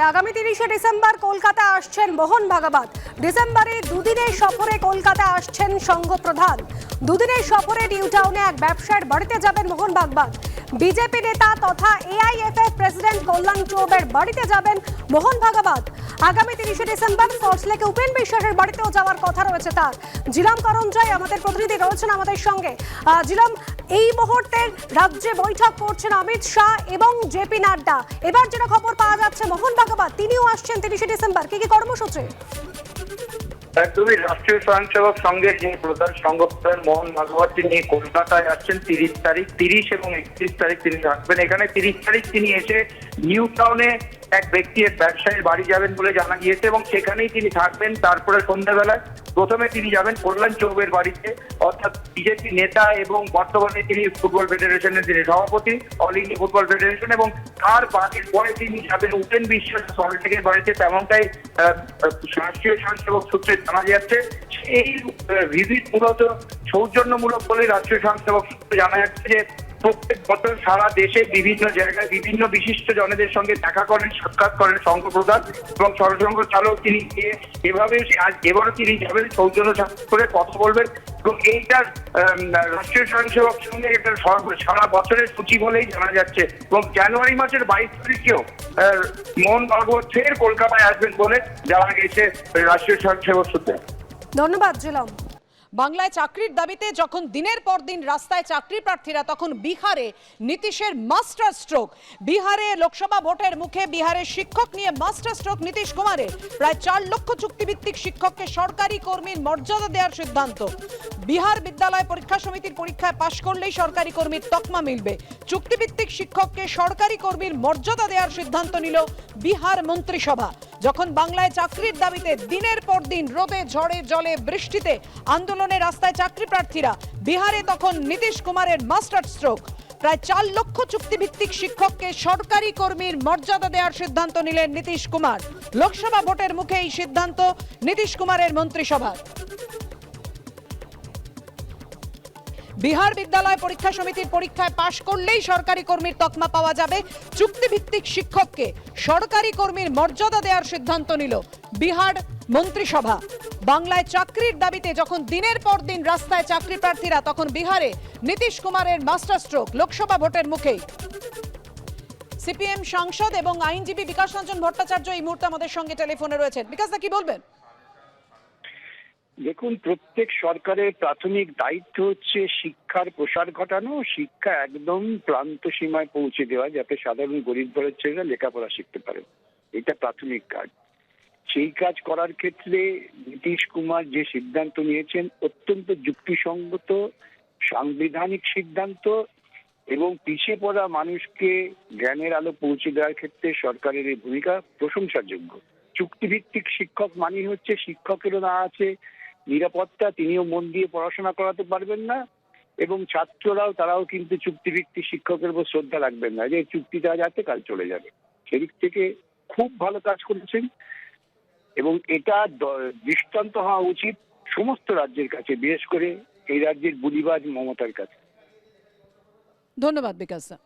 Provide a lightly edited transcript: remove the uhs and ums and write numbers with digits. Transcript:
আগামী 30শে ডিসেম্বর কলকাতা আসছেন মোহন ভাগবত। ডিসেম্বরে দুদিনের সফরে কলকাতা আসছেন সংঘ প্রধান। দুদিনের সফরে নিউ টাউনে এক ব্যবসায়ীর বাড়িতে যাবেন মোহন ভাগবত। বিজেপি নেতা তথা এআইএফএফ প্রেসিডেন্ট কল্যাণ চৌবের বাড়িতে যাবেন মোহন ভাগবত। আগামী 30শে ডিসেম্বর সল্টলেকে উপেন বিশ্বাসের বাড়িতেও যাওয়ার কথা রয়েছে তার। জিলাম করঞ্জয় আমাদের প্রতিনিধি রয়েছেন আমাদের সঙ্গে। জিলাম, এই মুহূর্তে রাজ্যে বৈঠক করছেন অমিত শাহ এবং জেপি নাড্ডা। এবার যেটা খবর পাওয়া যাচ্ছে মোহন ভাগবত তিনিও আসছেন 30শে ডিসেম্বর, কি কি কর্মসূচি? একদমই রাষ্ট্রীয় স্বয়ংসেবক সংঘের যিনি প্রধান সংগঠন মোহন ভাগবত তিনি কলকাতায় আসছেন 30 এবং 31 তারিখ তিনি থাকবেন এখানে। 30 তারিখ তিনি এসে নিউ টাউনে এক ব্যক্তির ব্যবসায়ীর বাড়ি যাবেন বলে জানা গিয়েছে এবং সেখানেই তিনি থাকবেন। তারপরে সন্ধ্যাবেলায় প্রথমে তিনি যাবেন কল্যাণ চৌবের বাড়িতে, অর্থাৎ বিজেপি নেতা এবং বর্তমানে তিনি ফুটবল ফেডারেশনের যিনি সভাপতি, অল ইন্ডিয়া ফুটবল ফেডারেশন, এবং তার বাড়ির পরে তিনি যাবেন উপেন বিশ্বাস সল্টলেকের বাড়িতে, তেমনটাই রাষ্ট্রীয় স্বয়ংসেবক সূত্রে জানা যাচ্ছে। এই ভিজিট মূলত সৌজন্যমূলক বলে রাষ্ট্রীয় স্বয়ংসেবক সূত্রে জানা যাচ্ছে যে প্রত্যেক বছর সারা দেশে বিভিন্ন জায়গায় বিভিন্ন বিশিষ্ট জনেদের সঙ্গে দেখা করেন, সাক্ষাৎ করেন সংঘ প্রধান এবং সরসংঘ চালক। তিনি এভাবে এবারও তিনি যাবেন সৌজন্য করে কথা বলবেন এবং এইটার রাষ্ট্রীয় স্বয়ংসেবক সঙ্গে একটা সারা বছরের সূচি বলেই জানা যাচ্ছে। এবং জানুয়ারি মাসের 22 তারিখেও মোহন ভাগবত ফের কলকাতায় আসবেন বলে জানা গেছে রাষ্ট্রীয় স্বয়ংসেবক সূত্রে। ধন্যবাদ জিলাম। বাংলায় চাকরির দাবিতে যখন দিনের পর দিন রাস্তায় চাকরি প্রার্থীরা, তখন বিহারে নীতিশের মাস্টার স্ট্রোক। বিহারে লোকসভা ভোটের মুখে বিহারের শিক্ষক নিয়ে মাস্টার স্ট্রোক নীতিশ কুমারের। প্রায় 4 লক্ষ চুক্তিভিত্তিক শিক্ষককে সরকারি কর্মীর মর্যাদা দেওয়ার সিদ্ধান্ত। বিহার বিদ্যালয় পরীক্ষা সমিতির পরীক্ষায় পাশ করলেই সরকারি কর্মীর তকমা মিলবে। চুক্তিভিত্তিক শিক্ষককে সরকারি কর্মীর মর্যাদা দেওয়ার সিদ্ধান্ত নিল বিহার মন্ত্রিসভা। যখন বাংলায় চাকরির দাবিতে দিনের পর দিন রোদে ঝড়ে জলে বৃষ্টিতে আন্দোলনে রাস্তায় চাকরি প্রার্থীরা, বিহারে তখন নীতিশ কুমারের মাস্টার স্ট্রোক। প্রায় 4 লক্ষ চুক্তিভিত্তিক শিক্ষককে সরকারি কর্মীর মর্যাদা দেওয়ার সিদ্ধান্ত নিলেন নীতিশ কুমার। লোকসভা ভোটের মুখে এই সিদ্ধান্ত নীতিশ কুমারের মন্ত্রিসভার। বিহার বিদ্যালয় পরীক্ষা সমিতির পরীক্ষায় পাশ করলেই সরকারি কর্মীর তকমা পাওয়া যাবে। চুক্তিভিত্তিক শিক্ষককে সরকারি কর্মীর মর্যাদা দেওয়ার সিদ্ধান্ত নিল বিহার মন্ত্রিসভা। বাংলায় চাকরির দাবিতে যখন দিনের পর দিন রাস্তায় চাকরি প্রার্থীরা, তখন বিহারে নীতিশ কুমারের মাস্টার স্ট্রোক। লোকসভা ভোটের মুখেই সিপিএম সাংসদ এবং আইনজীবী বিকাশ রঞ্জন ভট্টাচার্য এই মুহূর্তে আমাদের সঙ্গে টেলিফোনে রয়েছেন। বিকাশ দা, কি বলবেন? দেখুন, প্রত্যেক সরকারের প্রাথমিক দায়িত্ব হচ্ছে শিক্ষার প্রসার ঘটানো, শিক্ষা একদম প্রান্ত সীমায় পৌঁছে দেওয়া, যাতে সাধারণ গরিব ঘরের ছেলেরা লেখাপড়া শিখতে পারে। এটা প্রাথমিক কাজ। সেই কাজ করার ক্ষেত্রে নীতিশ কুমার যে সিদ্ধান্ত নিয়েছেন অত্যন্ত যুক্তিসঙ্গত, সাংবিধানিক সিদ্ধান্ত এবং পিছিয়ে পড়া মানুষকে জ্ঞানের আলো পৌঁছে দেওয়ার ক্ষেত্রে সরকারের এই ভূমিকা প্রশংসার যোগ্য। চুক্তিভিত্তিক শিক্ষক মানে হচ্ছে শিক্ষকেরও না আছে নিরাপত্তা, তিনিও মন দিয়ে পড়াশোনা করাতে পারবেন না, এবং ছাত্ররাও তারাও কিন্তু চুক্তিভিত্তিক শিক্ষকের উপর শ্রদ্ধা রাখবেন না, যে চুক্তিটা যাতে কাল চলে যাবে। সেদিক থেকে খুব ভালো কাজ করেছেন এবং এটা দৃষ্টান্ত হওয়া উচিত সমস্ত রাজ্যের কাছে, বিশেষ করে এই রাজ্যের বুড়িবাজ মমতার কাছে। ধন্যবাদ বিকাশ দা।